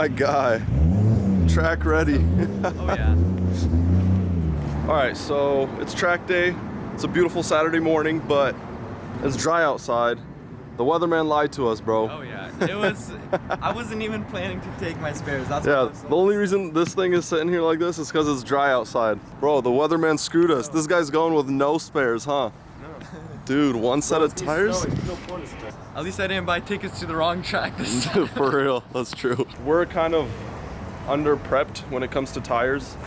My guy. Track ready. Oh yeah. All right, so it's track day. It's a beautiful Saturday morning, but it's dry outside. The weatherman lied to us, bro. Oh yeah. It was. I wasn't even planning to take my spares. That's Yeah, what I was the only reason this thing is sitting here like this is because it's dry outside. Bro, the weatherman screwed us. This guy's going with no spares, huh? No. Dude, one set of tires? At least I didn't buy tickets to the wrong track this time. For real, that's true. We're kind of under prepped when it comes to tires.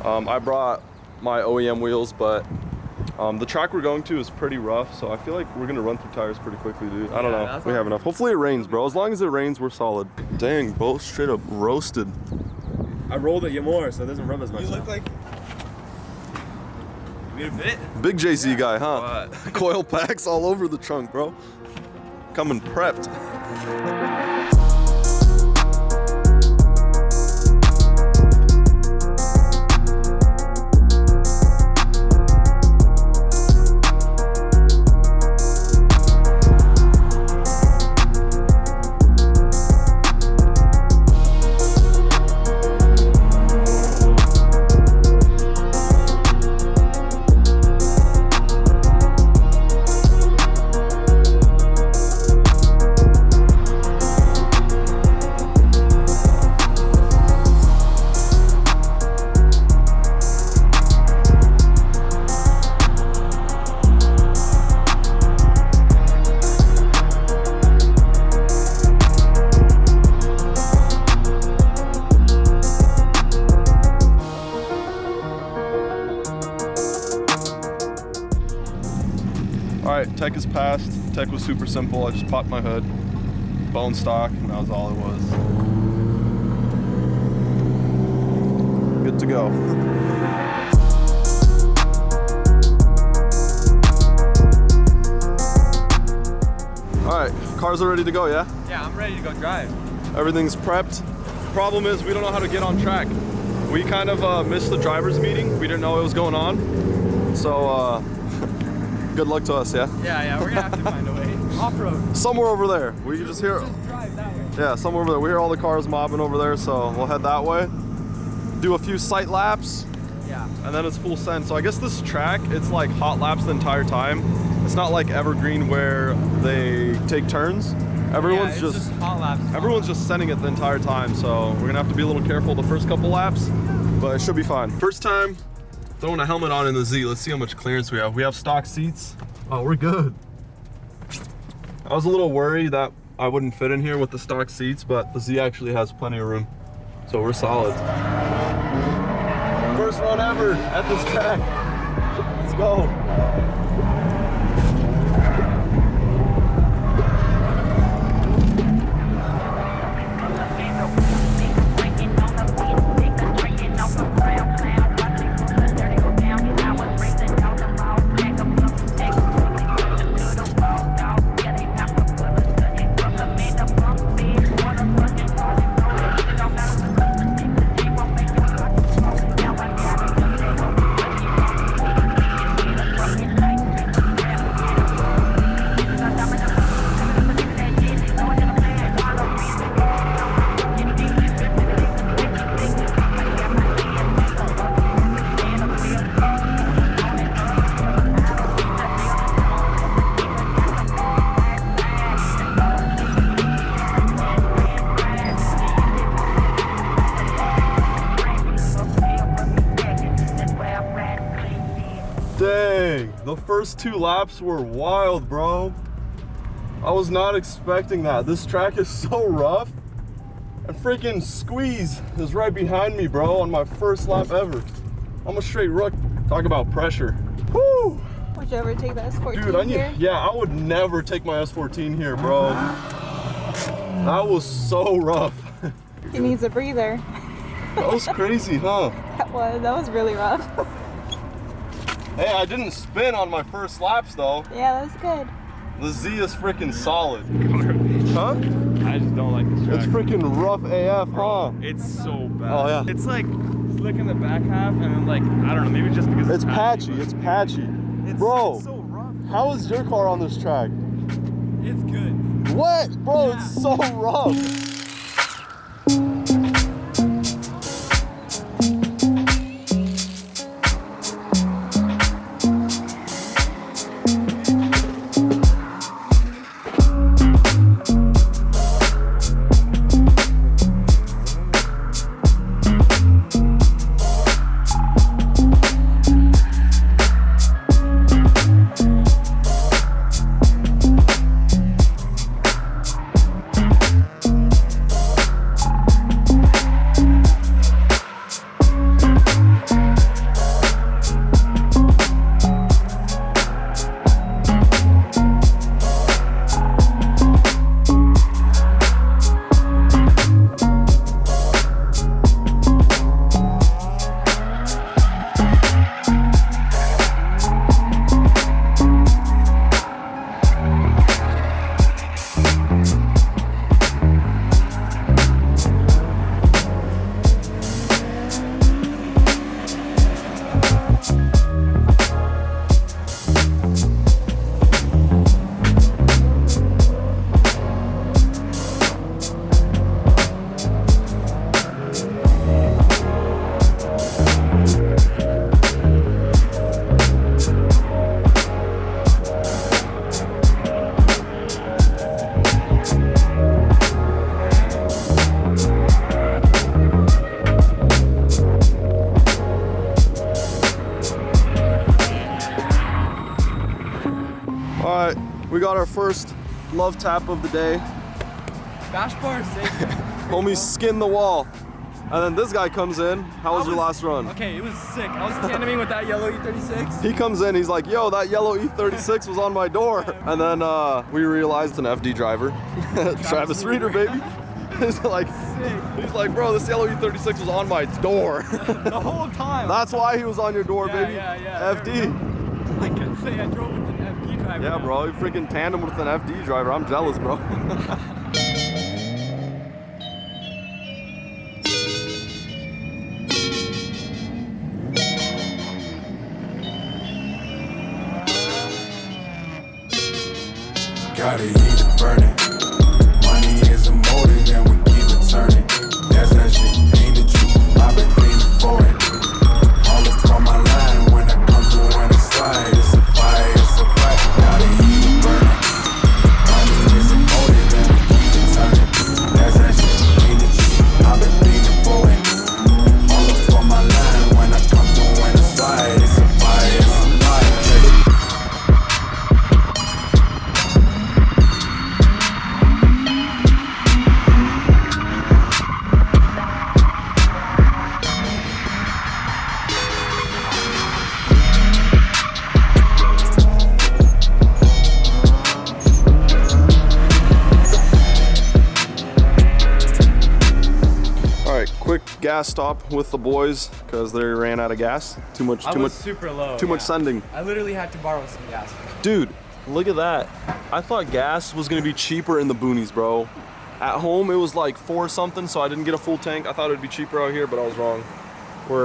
I brought my OEM wheels, but the track we're going to is pretty rough, so I feel like we're gonna run through tires pretty quickly, dude. I don't know. We have enough. Hopefully it rains, bro. As long as it rains, we're solid. Dang, both straight up roasted. I rolled it more, so it doesn't rub as much. You look like. You need a fit? Big JZ guy, huh? What? Coil packs all over the trunk, bro. Coming prepped. Alright, tech is passed. Tech was super simple. I just popped my hood, bone stock, and that was all it was. Good to go. Alright, cars are ready to go, yeah? Yeah, I'm ready to go drive. Everything's prepped. Problem is, we don't know how to get on track. We kind of missed the driver's meeting. We didn't know what was going on. So, good luck to us, yeah? Yeah, we're gonna have to find a way. Off-road. Somewhere over there. We can just hear. Just drive that way. Yeah, somewhere over there. We hear all the cars mobbing over there, so we'll head that way. Do a few sight laps. Yeah. And then it's full send. So I guess this track, it's like hot laps the entire time. It's not like Evergreen where they take turns. Everyone's just hot laps. Everyone's just sending it the entire time. So we're gonna have to be a little careful the first couple laps, but it should be fine. First time throwing a helmet on in the Z. Let's see how much clearance we have. We have stock seats. Oh, we're good. I was a little worried that I wouldn't fit in here with the stock seats, but the Z actually has plenty of room. So we're solid. First run ever at this track. Let's go. Dang, the first 2 laps were wild, bro. I was not expecting that. This track is so rough. And freaking Squeeze is right behind me, bro, on my first lap ever. I'm a straight rook. Talk about pressure. Woo! Would you ever take the S14 Dude, here? Yeah, I would never take my S14 here, bro. That was so rough. He needs a breather. That was crazy, huh? That was really rough. Hey, I didn't spin on my first laps though. Yeah, that was good. The Z is freaking solid. Huh? I just don't like this track. It's freaking rough AF, huh? It's so bad. Oh yeah. It's like slick in the back half, and then like I don't know, maybe just because It's patchy. It's patchy. Bro, it's so rough. how is your car on this track? It's good. What? Bro, it's so rough. We got our first love tap of the day. Bash bar is safe. Homies skinned the wall. And then this guy comes in. How was your last run? Okay, it was sick. I was tandeming with that yellow E36. He comes in, he's like, yo, that yellow E36 was on my door. And then we realized an FD driver, Travis Reeder, baby. He's like, bro, this yellow E36 was on my door. The whole time. That's why he was on your door, baby. Yeah. FD. I can say I drove with an FD driver. Yeah, now. bro, you freaking tandem with an FD driver. I'm jealous, bro. Gotta keep it burning. Money is a motive and we keep it turning. That's that shit, ain't the truth. I've been feeling for it. All up on my line when I come through and I slide. It's a fire, it's a fight. Gotta keep it burning. Money is a motive and we keep it turning. That's that shit, ain't the truth. I've been feeling for it. All up on my line when I come through and I slide. It's a fire, it's a fight. Quick gas stop with the boys because they ran out of gas. Too much super low. Too much sending. I literally had to borrow some gas. Dude, look at that. I thought gas was gonna be cheaper in the boonies, bro. At home it was like 4 something, so I didn't get a full tank. I thought it'd be cheaper out here, but I was wrong.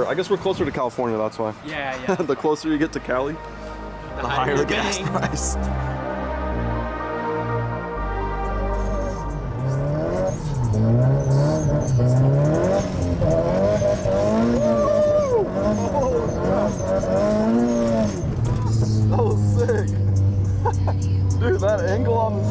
I guess we're closer to California, that's why. Yeah. The closer you get to Cali, the higher the gas price. So sick. Dude, that angle on this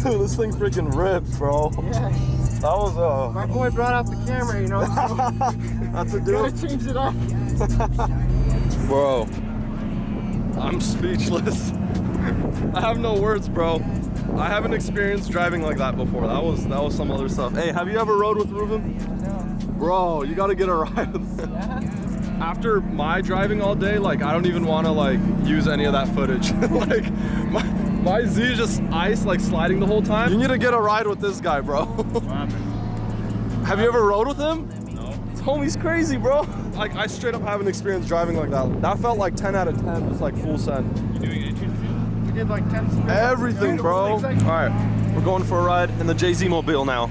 Dude, this thing freaking ripped, bro. Yeah. That was My boy brought out the camera, you know. that's a deal. Gotta change it up. Bro, I'm speechless. I have no words, bro. I haven't experienced driving like that before. That was some other stuff. Hey, have you ever rode with Ruben? No. Bro, you gotta get a ride with him. Yeah. After my driving all day, like I don't even want to like use any of that footage. Like my Z is just ice, like sliding the whole time. You need to get a ride with this guy, bro. Have you ever rode with him? No. Homie's crazy, bro. Like I straight up haven't experienced driving like that. That felt like 10 out of 10, just like full send. You doing it? We did like 10 spins. Everything, bro. All right, we're going for a ride in the JZ Mobile now.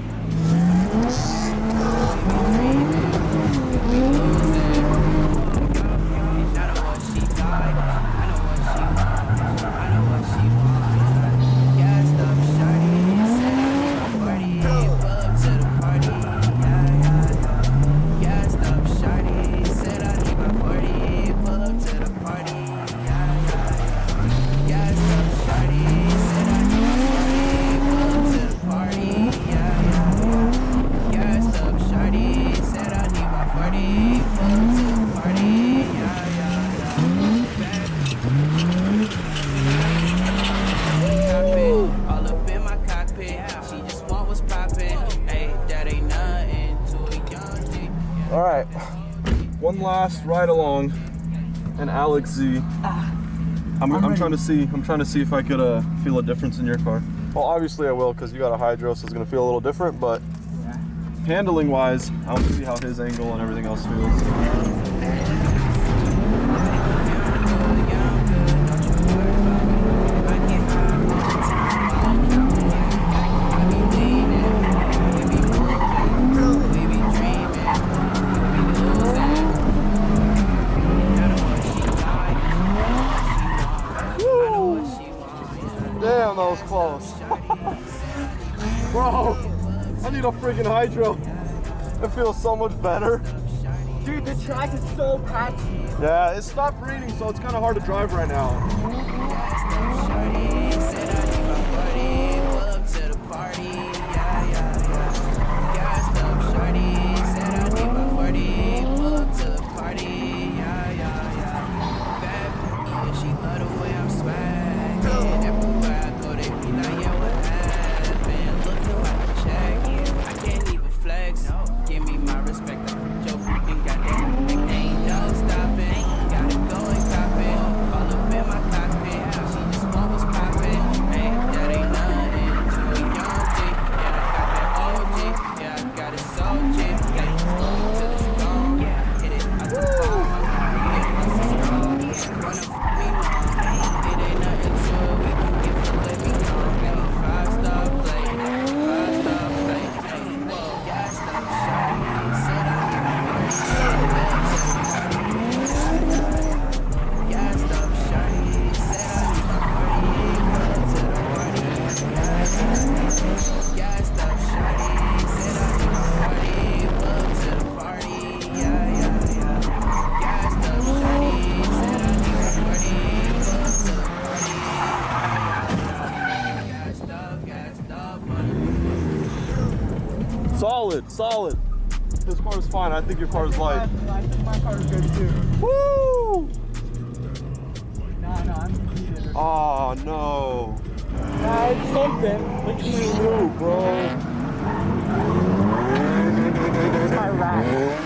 All right, one last ride along, and Alex Z. I'm trying to see if I could feel a difference in your car. Well, obviously I will, because you got a hydro, so it's gonna feel a little different. But handling wise, I want to see how his angle and everything else feels. Damn, that was close. Bro, I need a freaking hydro. It feels so much better. Dude, the track is so patchy. Yeah, it stopped raining, so it's kind of hard to drive right now. Solid. This car is fine. I think your car is light. I think my car is good too. Woo! Nah, I'm confused. Oh no. Nah, it's something. Look at you, bro. It's my rack.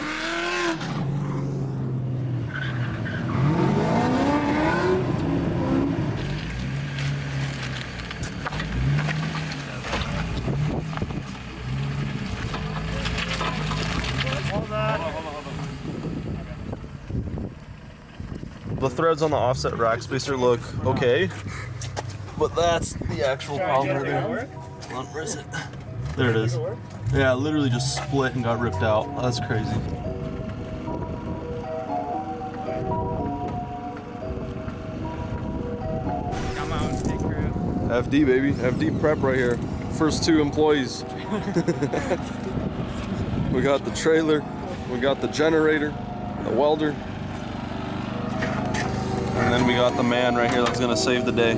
The threads on the offset rack spacer look okay, but that's the actual problem right there. Where is it? There it is. Yeah, it literally just split and got ripped out. That's crazy. Got my own stick crew. FD, baby. FD prep right here. First 2 employees. We got the trailer, we got the generator, the welder, and then we got the man right here that's gonna save the day.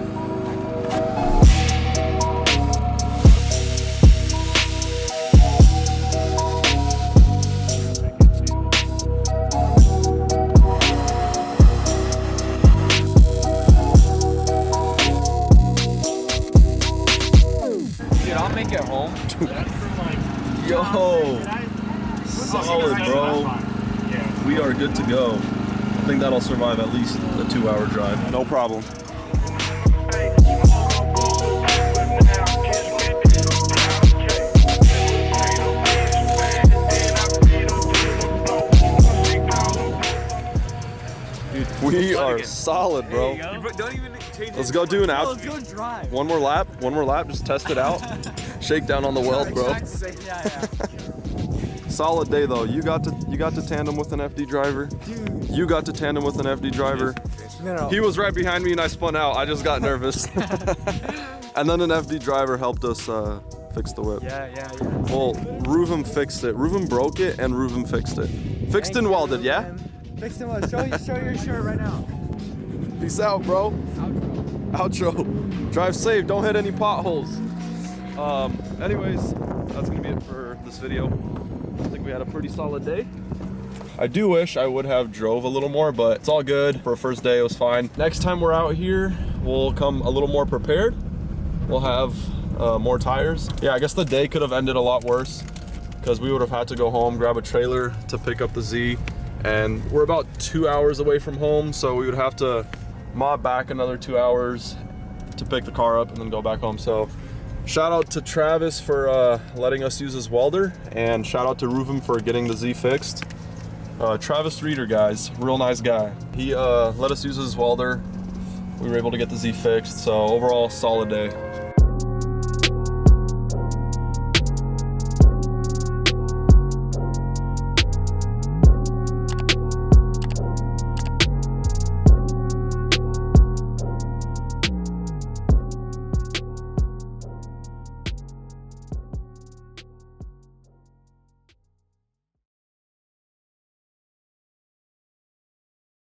Dude, I'll make it home. Yo, solid, bro. We are good to go. I think that'll survive at least a 2-hour drive. No problem. We are solid, bro. Don't even change Let's go do an out. Let's go drive. One more lap, just test it out. Shake down on the weld, bro. Yeah. Solid day though. You got to tandem with an FD driver. Dude. You got to tandem with an FD driver. No. He was right behind me and I spun out. I just got nervous. And then an FD driver helped us fix the whip. Yeah. Well, Reuven fixed it. Reuven broke it and Reuven fixed it. Fixed and welded, yeah? Fixed and welded. Show your shirt right now. Peace out, bro. Outro. Drive safe. Don't hit any potholes. Anyways, that's gonna be it for this video. I think we had a pretty solid day. I do wish I would have drove a little more, but it's all good. For a first day, it was fine. Next time we're out here, we'll come a little more prepared. We'll have more tires. Yeah, I guess the day could have ended a lot worse. because we would have had to go home, grab a trailer to pick up the Z, and we're about 2 hours away from home, so we would have to mob back another 2 hours to pick the car up and then go back home. So shout out to Travis for letting us use his welder, and shout out to Reuven for getting the Z fixed. Travis Reeder, guys, real nice guy. He let us use his welder. We were able to get the Z fixed, so overall solid day.